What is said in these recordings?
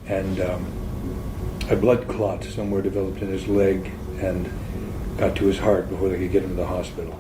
and a blood clot somewhere developed in his leg and got to his heart before they could get him to the hospital.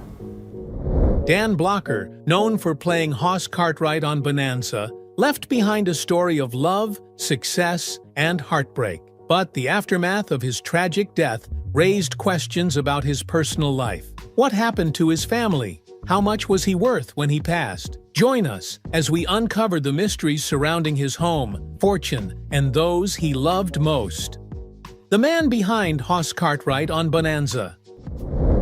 Dan Blocker, known for playing Hoss Cartwright on Bonanza, left behind a story of love, success, and heartbreak. But the aftermath of his tragic death raised questions about his personal life. What happened to his family? How much was he worth when he passed? Join us as we uncover the mysteries surrounding his home, fortune, and those he loved most. The man behind Hoss Cartwright on Bonanza.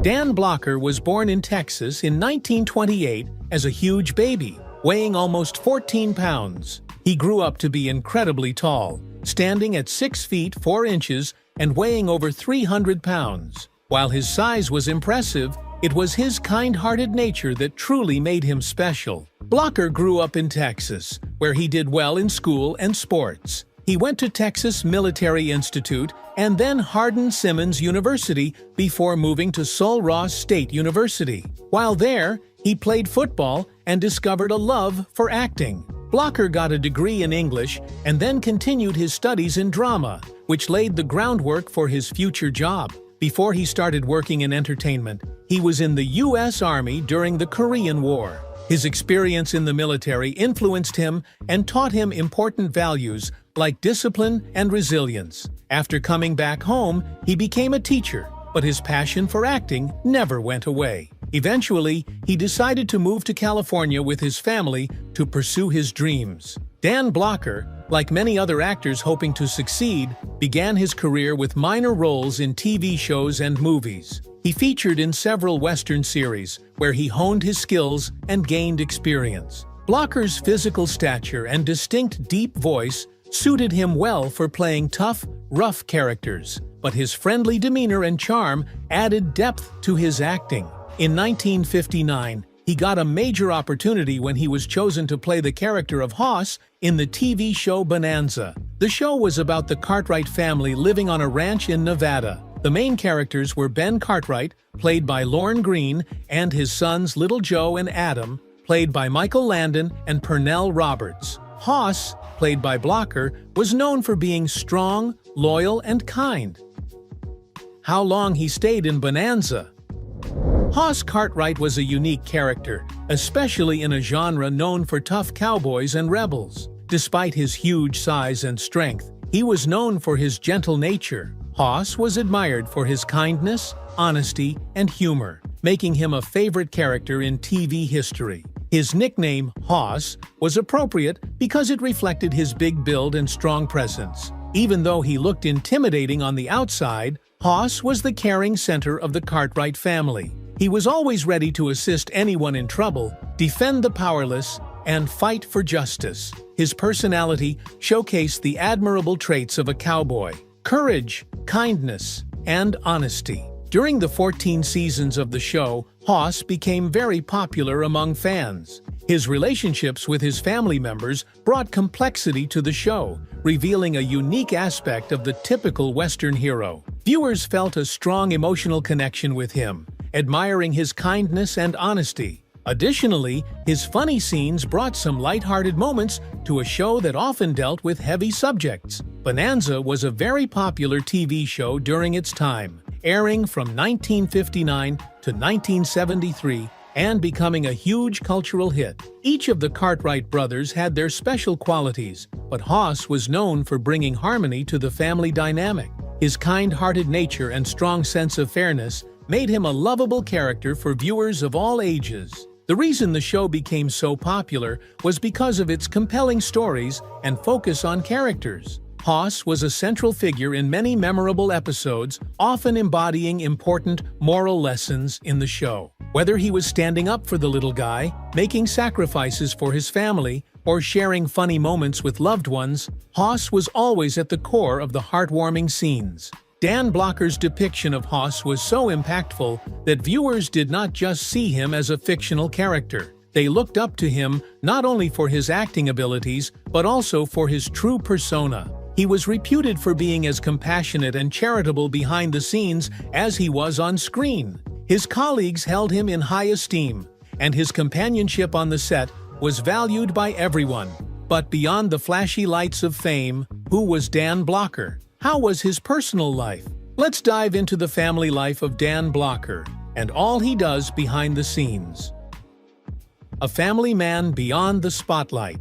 Dan Blocker was born in Texas in 1928 as a huge baby, weighing almost 14 pounds. He grew up to be incredibly tall, standing at 6 feet 4 inches and weighing over 300 pounds. While his size was impressive, it was his kind-hearted nature that truly made him special. Blocker grew up in Texas, where he did well in school and sports. He went to Texas Military Institute and then Hardin-Simmons University before moving to Sul Ross State University. While there, he played football and discovered a love for acting. Blocker got a degree in English and then continued his studies in drama, which laid the groundwork for his future job. Before he started working in entertainment, he was in the U.S. Army during the Korean War. His experience in the military influenced him and taught him important values like discipline and resilience. After coming back home, he became a teacher, but his passion for acting never went away. Eventually, he decided to move to California with his family to pursue his dreams. Dan Blocker, like many other actors hoping to succeed, began his career with minor roles in TV shows and movies. He featured in several Western series, where he honed his skills and gained experience. Blocker's physical stature and distinct deep voice suited him well for playing tough, rough characters, but his friendly demeanor and charm added depth to his acting. In 1959, he got a major opportunity when he was chosen to play the character of Hoss in the TV show Bonanza. The show was about the Cartwright family living on a ranch in Nevada. The main characters were Ben Cartwright, played by Lorne Greene, and his sons Little Joe and Adam, played by Michael Landon and Pernell Roberts. Hoss, played by Blocker, was known for being strong, loyal, and kind. How long he stayed in Bonanza? Hoss Cartwright was a unique character, especially in a genre known for tough cowboys and rebels. Despite his huge size and strength, he was known for his gentle nature. Hoss was admired for his kindness, honesty, and humor, making him a favorite character in TV history. His nickname, Hoss, was appropriate because it reflected his big build and strong presence. Even though he looked intimidating on the outside, Hoss was the caring center of the Cartwright family. He was always ready to assist anyone in trouble, defend the powerless, and fight for justice. His personality showcased the admirable traits of a cowboy: courage, kindness, and honesty. During the 14 seasons of the show, Hoss became very popular among fans. His relationships with his family members brought complexity to the show, revealing a unique aspect of the typical Western hero. Viewers felt a strong emotional connection with him, admiring his kindness and honesty. Additionally, his funny scenes brought some lighthearted moments to a show that often dealt with heavy subjects. Bonanza was a very popular TV show during its time, airing from 1959 to 1973 and becoming a huge cultural hit. Each of the Cartwright brothers had their special qualities, but Hoss was known for bringing harmony to the family dynamic. His kind-hearted nature and strong sense of fairness made him a lovable character for viewers of all ages. The reason the show became so popular was because of its compelling stories and focus on characters. Hoss was a central figure in many memorable episodes, often embodying important moral lessons in the show. Whether he was standing up for the little guy, making sacrifices for his family, or sharing funny moments with loved ones, Hoss was always at the core of the heartwarming scenes. Dan Blocker's depiction of Hoss was so impactful that viewers did not just see him as a fictional character. They looked up to him not only for his acting abilities, but also for his true persona. He was reputed for being as compassionate and charitable behind the scenes as he was on screen. His colleagues held him in high esteem, and his companionship on the set was valued by everyone. But beyond the flashy lights of fame, Who was Dan Blocker? How was his personal life? Let's dive into the family life of Dan Blocker and all he does behind the scenes. A family man beyond the spotlight.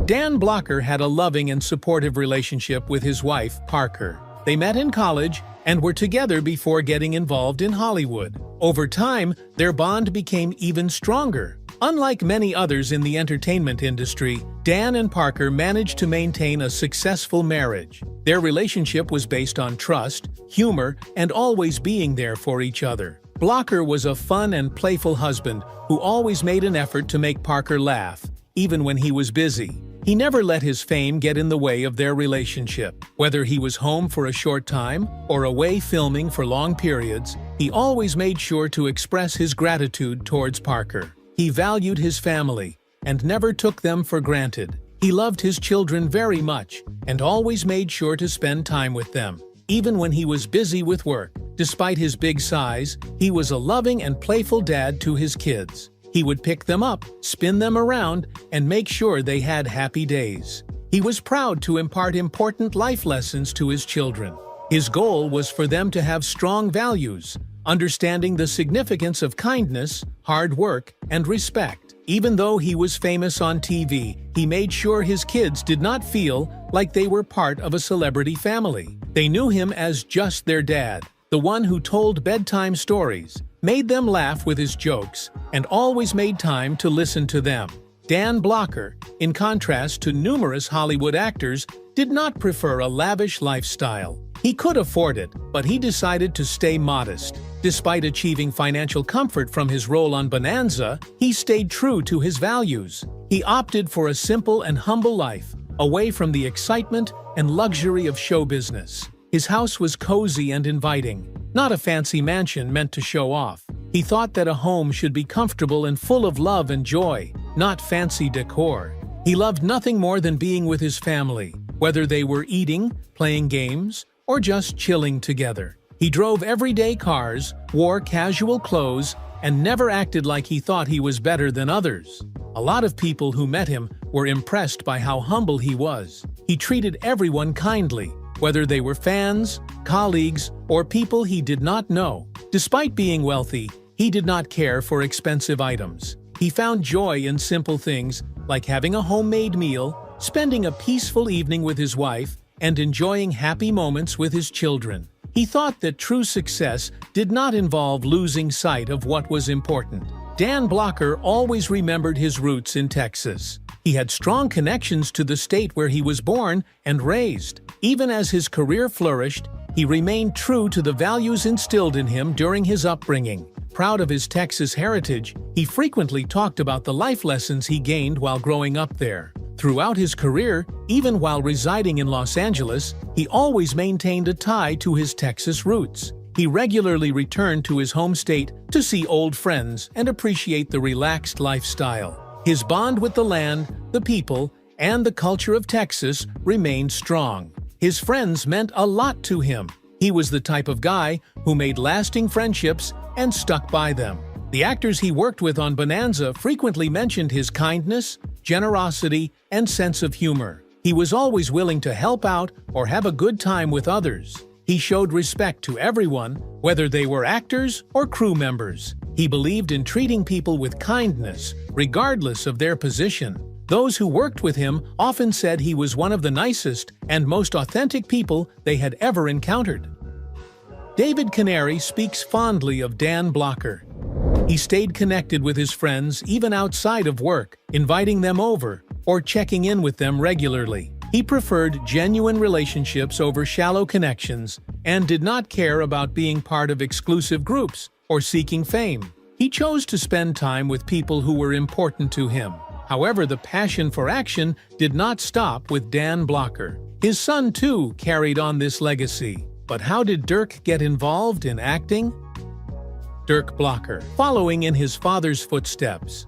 Dan Blocker had a loving and supportive relationship with his wife, Parker. They met in college and were together before getting involved in Hollywood. Over time, their bond became even stronger. Unlike many others in the entertainment industry, Dan and Parker managed to maintain a successful marriage. Their relationship was based on trust, humor, and always being there for each other. Blocker was a fun and playful husband who always made an effort to make Parker laugh, even when he was busy. He never let his fame get in the way of their relationship. Whether he was home for a short time or away filming for long periods, he always made sure to express his gratitude towards Parker. He valued his family and never took them for granted. He loved his children very much and always made sure to spend time with them, even when he was busy with work. Despite his big size, he was a loving and playful dad to his kids. He would pick them up, spin them around, and make sure they had happy days. He was proud to impart important life lessons to his children. His goal was for them to have strong values, understanding the significance of kindness, hard work, and respect. Even though he was famous on TV, he made sure his kids did not feel like they were part of a celebrity family. They knew him as just their dad, the one who told bedtime stories, made them laugh with his jokes, and always made time to listen to them. Dan Blocker, in contrast to numerous Hollywood actors, did not prefer a lavish lifestyle. He could afford it, but he decided to stay modest. Despite achieving financial comfort from his role on Bonanza, he stayed true to his values. He opted for a simple and humble life, away from the excitement and luxury of show business. His house was cozy and inviting, not a fancy mansion meant to show off. He thought that a home should be comfortable and full of love and joy, not fancy decor. He loved nothing more than being with his family, whether they were eating, playing games, or just chilling together. He drove everyday cars, wore casual clothes, and never acted like he thought he was better than others. A lot of people who met him were impressed by how humble he was. He treated everyone kindly, whether they were fans, colleagues, or people he did not know. Despite being wealthy, he did not care for expensive items. He found joy in simple things like having a homemade meal, spending a peaceful evening with his wife, and enjoying happy moments with his children. He thought that true success did not involve losing sight of what was important. Dan Blocker always remembered his roots in Texas. He had strong connections to the state where he was born and raised. Even as his career flourished, he remained true to the values instilled in him during his upbringing. Proud of his Texas heritage, he frequently talked about the life lessons he gained while growing up there. Throughout his career, even while residing in Los Angeles, he always maintained a tie to his Texas roots. He regularly returned to his home state to see old friends and appreciate the relaxed lifestyle. His bond with the land, the people, and the culture of Texas remained strong. His friends meant a lot to him. He was the type of guy who made lasting friendships and stuck by them. The actors he worked with on Bonanza frequently mentioned his kindness, generosity, and sense of humor. He was always willing to help out or have a good time with others. He showed respect to everyone, whether they were actors or crew members. He believed in treating people with kindness, regardless of their position. Those who worked with him often said he was one of the nicest and most authentic people they had ever encountered. David Canary speaks fondly of Dan Blocker. He stayed connected with his friends even outside of work, inviting them over or checking in with them regularly. He preferred genuine relationships over shallow connections and did not care about being part of exclusive groups or seeking fame. He chose to spend time with people who were important to him. However, the passion for action did not stop with Dan Blocker. His son, too, carried on this legacy. But how did Dirk get involved in acting? Dirk Blocker, following in his father's footsteps.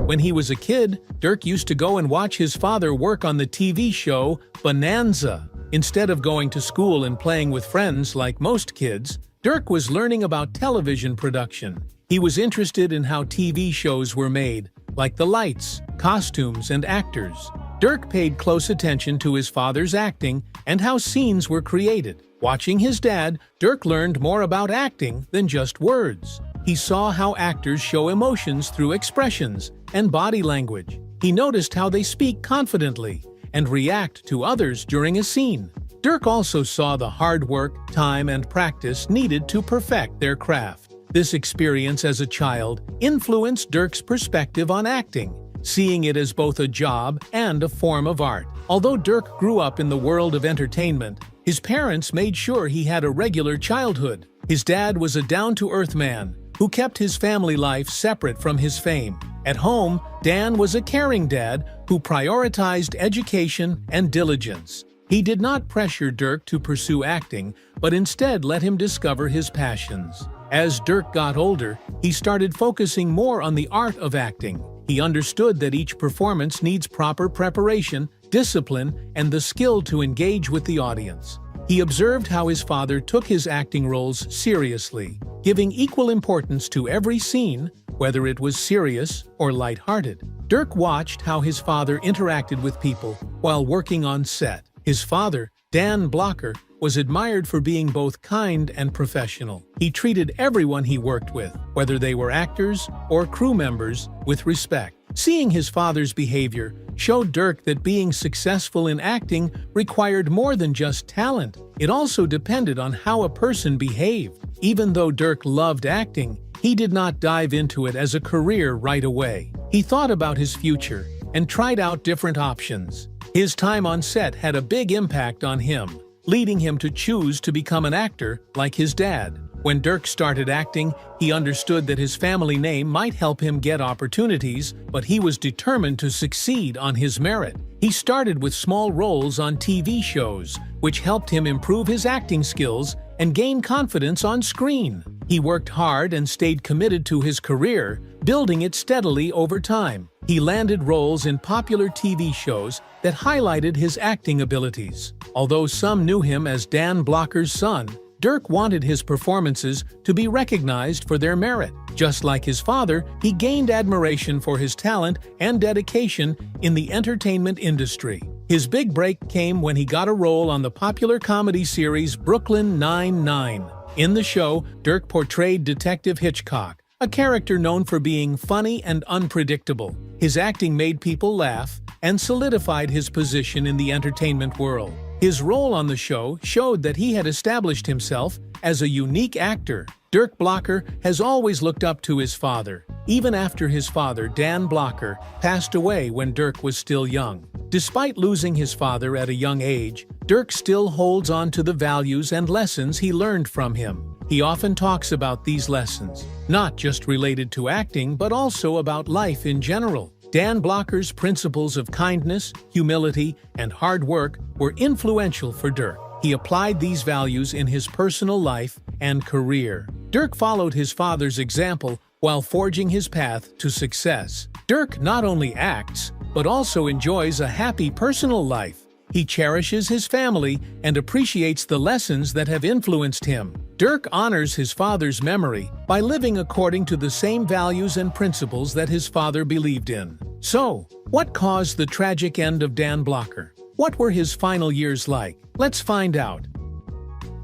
When he was a kid, Dirk used to go and watch his father work on the TV show Bonanza. Instead of going to school and playing with friends like most kids, Dirk was learning about television production. He was interested in how TV shows were made, like the lights, costumes, and actors. Dirk paid close attention to his father's acting and how scenes were created. Watching his dad, Dirk learned more about acting than just words. He saw how actors show emotions through expressions and body language. He noticed how they speak confidently and react to others during a scene. Dirk also saw the hard work, time, and practice needed to perfect their craft. This experience as a child influenced Dirk's perspective on acting, seeing it as both a job and a form of art. Although Dirk grew up in the world of entertainment, his parents made sure he had a regular childhood. His dad was a down-to-earth man who kept his family life separate from his fame. At home, Dan was a caring dad who prioritized education and diligence. He did not pressure Dirk to pursue acting, but instead let him discover his passions. As Dirk got older, he started focusing more on the art of acting. He understood that each performance needs proper preparation, discipline, and the skill to engage with the audience. He observed how his father took his acting roles seriously, giving equal importance to every scene, whether it was serious or lighthearted. Dirk watched how his father interacted with people while working on set. His father, Dan Blocker, was admired for being both kind and professional. He treated everyone he worked with, whether they were actors or crew members, with respect. Seeing his father's behavior showed Dirk that being successful in acting required more than just talent. It also depended on how a person behaved. Even though Dirk loved acting, he did not dive into it as a career right away. He thought about his future and tried out different options. His time on set had a big impact on him, leading him to choose to become an actor like his dad. When Dirk started acting, he understood that his family name might help him get opportunities, but he was determined to succeed on his merit. He started with small roles on TV shows, which helped him improve his acting skills and gain confidence on screen. He worked hard and stayed committed to his career, building it steadily over time. He landed roles in popular TV shows that highlighted his acting abilities. Although some knew him as Dan Blocker's son, Dirk wanted his performances to be recognized for their merit. Just like his father, he gained admiration for his talent and dedication in the entertainment industry. His big break came when he got a role on the popular comedy series Brooklyn Nine-Nine. In the show, Dirk portrayed Detective Hitchcock, a character known for being funny and unpredictable. His acting made people laugh and solidified his position in the entertainment world. His role on the show showed that he had established himself as a unique actor. Dirk Blocker has always looked up to his father, even after his father, Dan Blocker, passed away when Dirk was still young. Despite losing his father at a young age, Dirk still holds on to the values and lessons he learned from him. He often talks about these lessons, not just related to acting, but also about life in general. Dan Blocker's principles of kindness, humility, and hard work were influential for Dirk. He applied these values in his personal life and career. Dirk followed his father's example while forging his path to success. Dirk not only acts, but also enjoys a happy personal life. He cherishes his family and appreciates the lessons that have influenced him. Dirk honors his father's memory by living according to the same values and principles that his father believed in. So, what caused the tragic end of Dan Blocker? What were his final years like? Let's find out.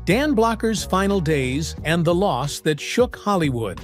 Dan Blocker's final days and the loss that shook Hollywood.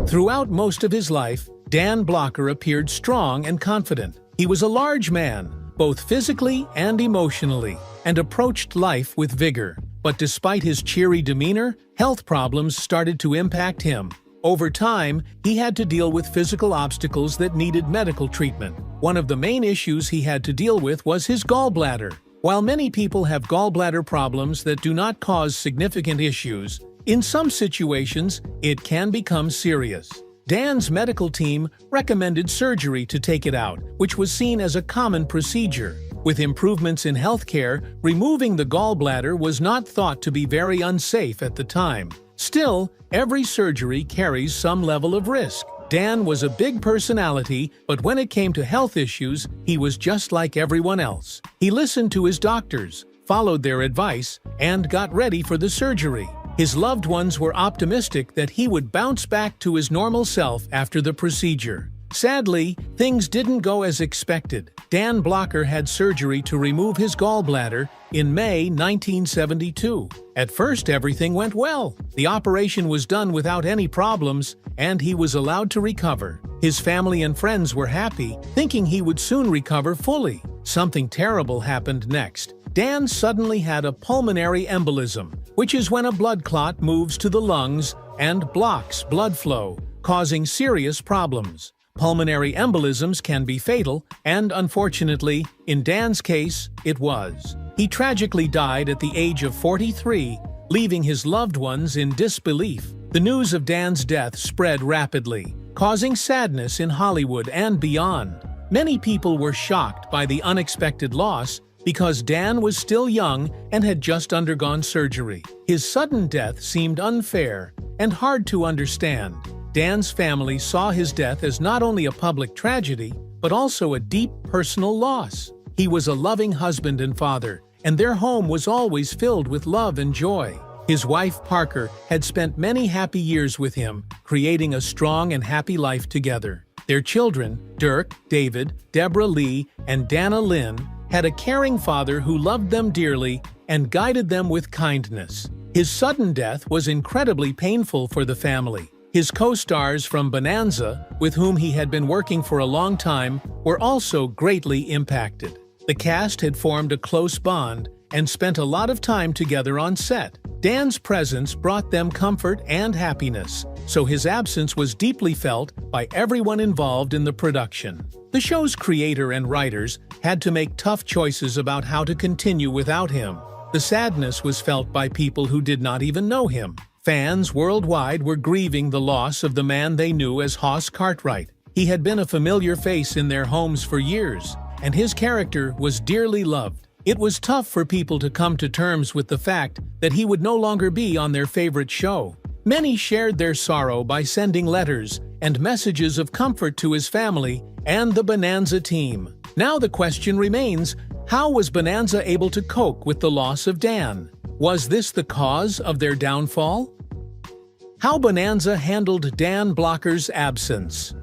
Throughout most of his life, Dan Blocker appeared strong and confident. He was a large man, both physically and emotionally, and approached life with vigor. But despite his cheery demeanor, health problems started to impact him. Over time, he had to deal with physical obstacles that needed medical treatment. One of the main issues he had to deal with was his gallbladder. While many people have gallbladder problems that do not cause significant issues, in some situations, it can become serious. Dan's medical team recommended surgery to take it out, which was seen as a common procedure. With improvements in healthcare, removing the gallbladder was not thought to be very unsafe at the time. Still, every surgery carries some level of risk. Dan was a big personality, but when it came to health issues, he was just like everyone else. He listened to his doctors, followed their advice, and got ready for the surgery. His loved ones were optimistic that he would bounce back to his normal self after the procedure. Sadly, things didn't go as expected. Dan Blocker had surgery to remove his gallbladder in May 1972. At first, everything went well. The operation was done without any problems, and he was allowed to recover. His family and friends were happy, thinking he would soon recover fully. Something terrible happened next. Dan suddenly had a pulmonary embolism, which is when a blood clot moves to the lungs and blocks blood flow, causing serious problems. Pulmonary embolisms can be fatal, and unfortunately, in Dan's case, it was. He tragically died at the age of 43, leaving his loved ones in disbelief. The news of Dan's death spread rapidly, causing sadness in Hollywood and beyond. Many people were shocked by the unexpected loss because Dan was still young and had just undergone surgery. His sudden death seemed unfair and hard to understand. Dan's family saw his death as not only a public tragedy, but also a deep personal loss. He was a loving husband and father, and their home was always filled with love and joy. His wife, Parker, had spent many happy years with him, creating a strong and happy life together. Their children, Dirk, David, Deborah Lee, and Dana Lynn, had a caring father who loved them dearly and guided them with kindness. His sudden death was incredibly painful for the family. His co-stars from Bonanza, with whom he had been working for a long time, were also greatly impacted. The cast had formed a close bond and spent a lot of time together on set. Dan's presence brought them comfort and happiness, so his absence was deeply felt by everyone involved in the production. The show's creator and writers had to make tough choices about how to continue without him. The sadness was felt by people who did not even know him. Fans worldwide were grieving the loss of the man they knew as Hoss Cartwright. He had been a familiar face in their homes for years, and his character was dearly loved. It was tough for people to come to terms with the fact that he would no longer be on their favorite show. Many shared their sorrow by sending letters and messages of comfort to his family and the Bonanza team. Now the question remains, how was Bonanza able to cope with the loss of Dan? Was this the cause of their downfall? How Bonanza handled Dan Blocker's absence.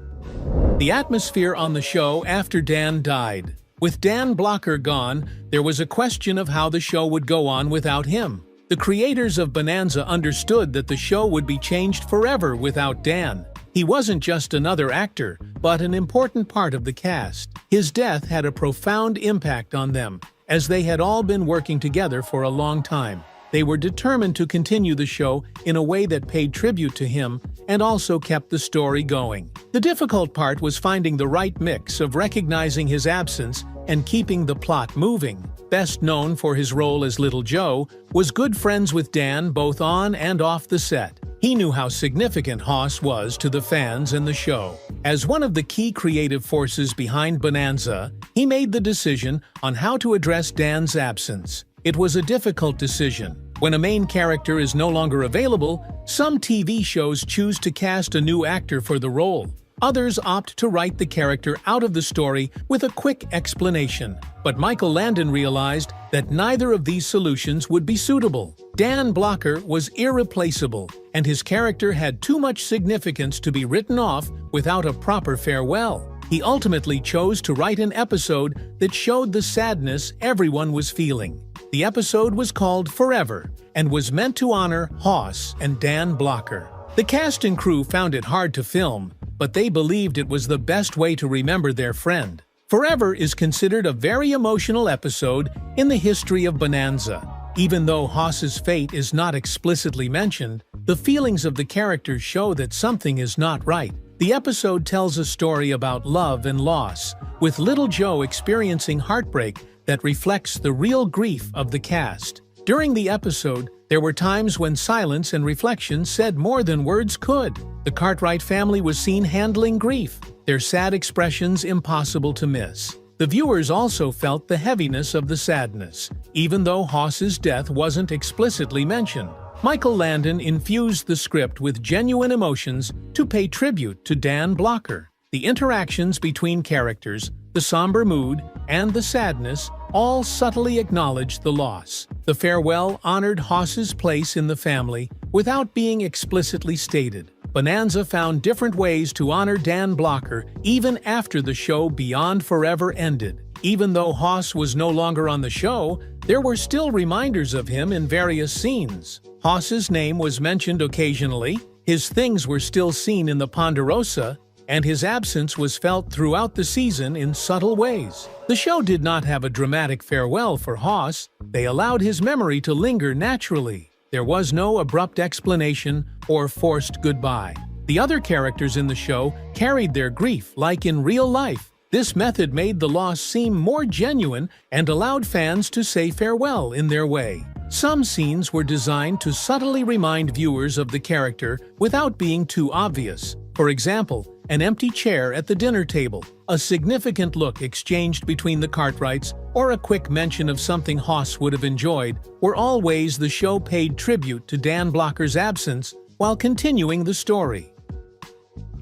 The atmosphere on the show after Dan died. With Dan Blocker gone, there was a question of how the show would go on without him. The creators of Bonanza understood that the show would be changed forever without Dan. He wasn't just another actor, but an important part of the cast. His death had a profound impact on them, as they had all been working together for a long time. They were determined to continue the show in a way that paid tribute to him and also kept the story going. The difficult part was finding the right mix of recognizing his absence and keeping the plot moving. Best known for his role as Little Joe, was good friends with Dan both on and off the set. He knew how significant Hoss was to the fans and the show. As one of the key creative forces behind Bonanza, he made the decision on how to address Dan's absence. It was a difficult decision. When a main character is no longer available, some TV shows choose to cast a new actor for the role. Others opt to write the character out of the story with a quick explanation. But Michael Landon realized that neither of these solutions would be suitable. Dan Blocker was irreplaceable, and his character had too much significance to be written off without a proper farewell. He ultimately chose to write an episode that showed the sadness everyone was feeling. The episode was called Forever and was meant to honor Hoss and Dan Blocker. The cast and crew found it hard to film, but they believed it was the best way to remember their friend. Forever is considered a very emotional episode in the history of Bonanza. Even though Hoss's fate is not explicitly mentioned, the feelings of the characters show that something is not right. The episode tells a story about love and loss, with Little Joe experiencing heartbreak that reflects the real grief of the cast. During the episode, there were times when silence and reflection said more than words could. The Cartwright family was seen handling grief, their sad expressions impossible to miss. The viewers also felt the heaviness of the sadness, even though Hoss's death wasn't explicitly mentioned. Michael Landon infused the script with genuine emotions to pay tribute to Dan Blocker. The interactions between characters, the somber mood, and the sadness all subtly acknowledged the loss. The farewell honored Hoss's place in the family without being explicitly stated. Bonanza found different ways to honor Dan Blocker even after the show Beyond Forever ended. Even though Hoss was no longer on the show, there were still reminders of him in various scenes. Hoss's name was mentioned occasionally, his things were still seen in the Ponderosa, and his absence was felt throughout the season in subtle ways. The show did not have a dramatic farewell for Hoss, they allowed his memory to linger naturally. There was no abrupt explanation or forced goodbye. The other characters in the show carried their grief like in real life. This method made the loss seem more genuine and allowed fans to say farewell in their way. Some scenes were designed to subtly remind viewers of the character without being too obvious. For example, an empty chair at the dinner table, a significant look exchanged between the Cartwrights, or a quick mention of something Hoss would have enjoyed were all ways the show paid tribute to Dan Blocker's absence while continuing the story.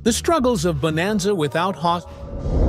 The struggles of Bonanza without Hoss.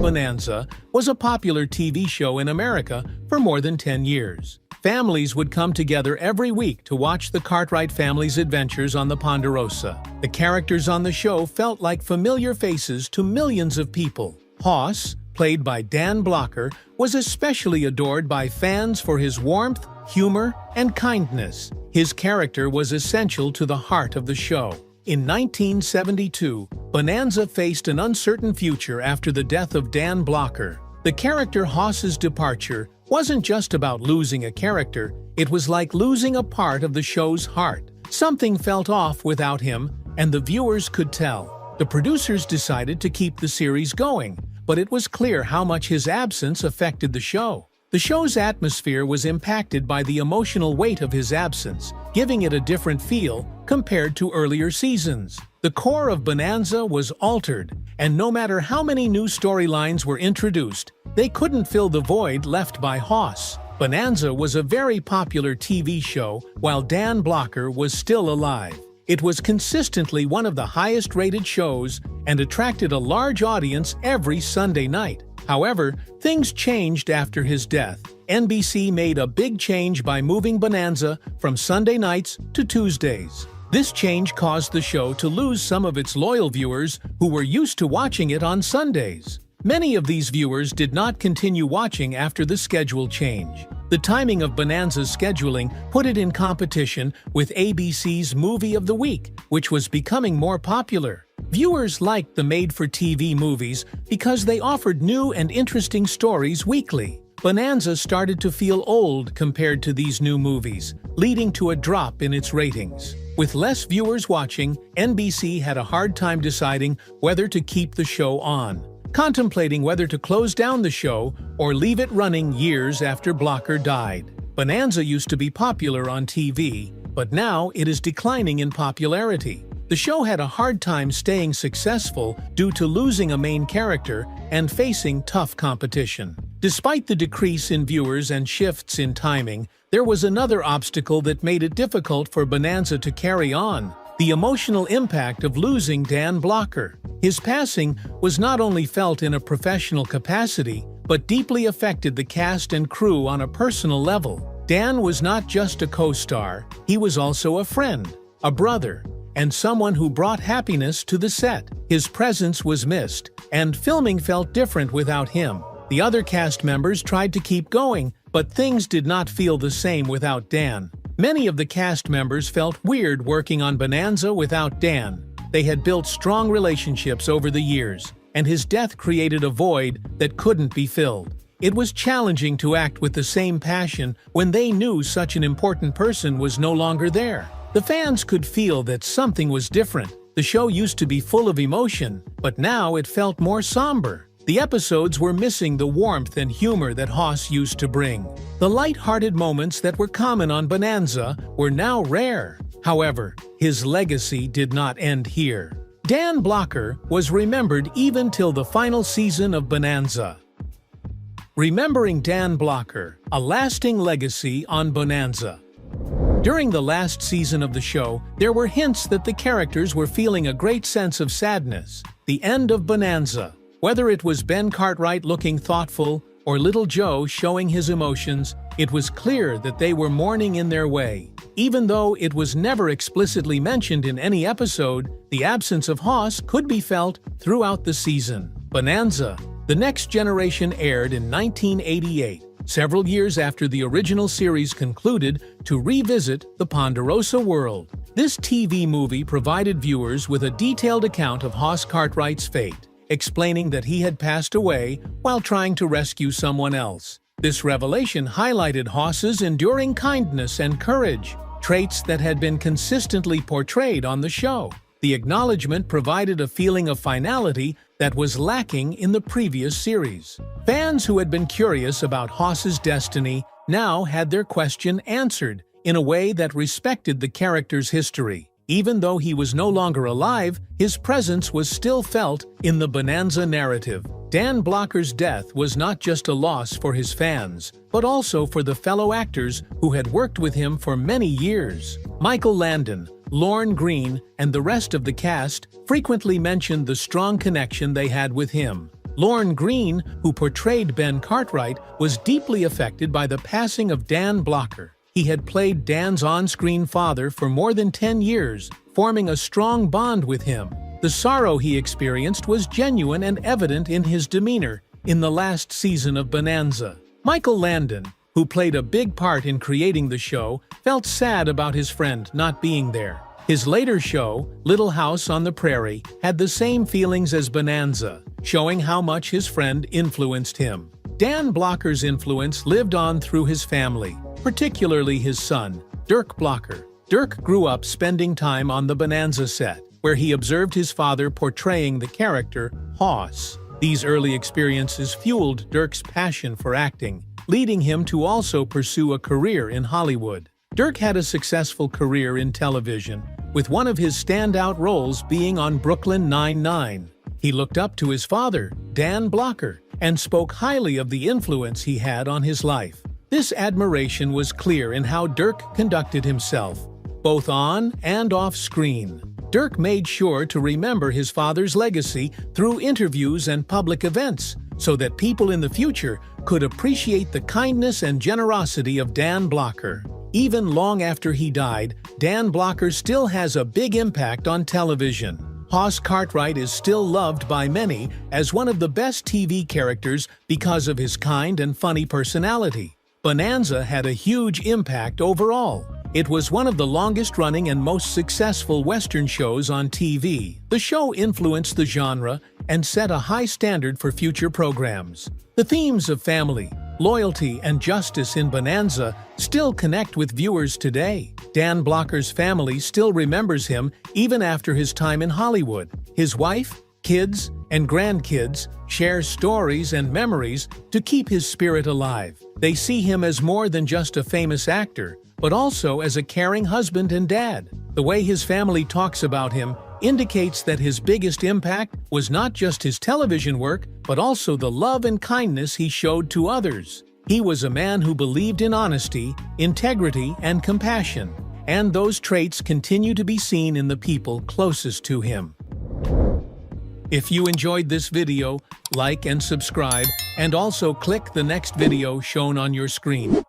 Bonanza was a popular TV show in America for more than 10 years. Families would come together every week to watch the Cartwright family's adventures on the Ponderosa. The characters on the show felt like familiar faces to millions of people. Hoss, played by Dan Blocker, was especially adored by fans for his warmth, humor, and kindness. His character was essential to the heart of the show. In 1972, Bonanza faced an uncertain future after the death of Dan Blocker. The character Hoss's departure wasn't just about losing a character, it was like losing a part of the show's heart. Something felt off without him, and the viewers could tell. The producers decided to keep the series going, but it was clear how much his absence affected the show. The show's atmosphere was impacted by the emotional weight of his absence, giving it a different feel compared to earlier seasons. The core of Bonanza was altered, and no matter how many new storylines were introduced, they couldn't fill the void left by Hoss. Bonanza was a very popular TV show while Dan Blocker was still alive. It was consistently one of the highest-rated shows and attracted a large audience every Sunday night. However, things changed after his death. NBC made a big change by moving Bonanza from Sunday nights to Tuesdays. This change caused the show to lose some of its loyal viewers who were used to watching it on Sundays. Many of these viewers did not continue watching after the schedule change. The timing of Bonanza's scheduling put it in competition with ABC's Movie of the Week, which was becoming more popular. Viewers liked the made-for-TV movies because they offered new and interesting stories weekly. Bonanza started to feel old compared to these new movies, leading to a drop in its ratings. With less viewers watching, NBC had a hard time deciding whether to keep the show on, contemplating whether to close down the show or leave it running years after Blocker died. Bonanza used to be popular on TV, but now it is declining in popularity. The show had a hard time staying successful due to losing a main character and facing tough competition. Despite the decrease in viewers and shifts in timing, there was another obstacle that made it difficult for Bonanza to carry on: the emotional impact of losing Dan Blocker. His passing was not only felt in a professional capacity, but deeply affected the cast and crew on a personal level. Dan was not just a co-star, he was also a friend, a brother, and someone who brought happiness to the set. His presence was missed, and filming felt different without him. The other cast members tried to keep going, but things did not feel the same without Dan. Many of the cast members felt weird working on Bonanza without Dan. They had built strong relationships over the years, and his death created a void that couldn't be filled. It was challenging to act with the same passion when they knew such an important person was no longer there. The fans could feel that something was different. The show used to be full of emotion, but now it felt more somber. The episodes were missing the warmth and humor that Hoss used to bring. The light-hearted moments that were common on Bonanza were now rare. However, his legacy did not end here. Dan Blocker was remembered even till the final season of Bonanza. Remembering Dan Blocker, a lasting legacy on Bonanza. During the last season of the show, there were hints that the characters were feeling a great sense of sadness. The end of Bonanza. Whether it was Ben Cartwright looking thoughtful or Little Joe showing his emotions, it was clear that they were mourning in their way. Even though it was never explicitly mentioned in any episode, the absence of Hoss could be felt throughout the season. Bonanza. The Next Generation aired in 1988, several years after the original series concluded, to revisit the Ponderosa world. This TV movie provided viewers with a detailed account of Hoss Cartwright's fate, explaining that he had passed away while trying to rescue someone else. This revelation highlighted Hoss's enduring kindness and courage, traits that had been consistently portrayed on the show. The acknowledgement provided a feeling of finality that was lacking in the previous series. Fans who had been curious about Hoss's destiny now had their question answered in a way that respected the character's history. Even though he was no longer alive, his presence was still felt in the Bonanza narrative. Dan Blocker's death was not just a loss for his fans, but also for the fellow actors who had worked with him for many years. Michael Landon, Lorne Greene, and the rest of the cast frequently mentioned the strong connection they had with him. Lorne Greene, who portrayed Ben Cartwright, was deeply affected by the passing of Dan Blocker. He had played Dan's on-screen father for more than 10 years, forming a strong bond with him. The sorrow he experienced was genuine and evident in his demeanor in the last season of Bonanza. Michael Landon, who played a big part in creating the show, felt sad about his friend not being there. His later show, Little House on the Prairie, had the same feelings as Bonanza, showing how much his friend influenced him. Dan Blocker's influence lived on through his family, particularly his son, Dirk Blocker. Dirk grew up spending time on the Bonanza set, where he observed his father portraying the character Hoss. These early experiences fueled Dirk's passion for acting, leading him to also pursue a career in Hollywood. Dirk had a successful career in television, with one of his standout roles being on Brooklyn Nine-Nine. He looked up to his father, Dan Blocker, and spoke highly of the influence he had on his life. This admiration was clear in how Dirk conducted himself, both on and off screen. Dirk made sure to remember his father's legacy through interviews and public events, so that people in the future could appreciate the kindness and generosity of Dan Blocker. Even long after he died, Dan Blocker still has a big impact on television. Hoss Cartwright is still loved by many as one of the best TV characters because of his kind and funny personality. Bonanza had a huge impact overall. It was one of the longest-running and most successful Western shows on TV. The show influenced the genre and set a high standard for future programs. The themes of family, loyalty, and justice in Bonanza still connect with viewers today. Dan Blocker's family still remembers him even after his time in Hollywood. His wife, kids, and grandkids share stories and memories to keep his spirit alive. They see him as more than just a famous actor, but also as a caring husband and dad. The way his family talks about him indicates that his biggest impact was not just his television work, but also the love and kindness he showed to others. He was a man who believed in honesty, integrity, and compassion, and those traits continue to be seen in the people closest to him. If you enjoyed this video, like and subscribe, and also click the next video shown on your screen.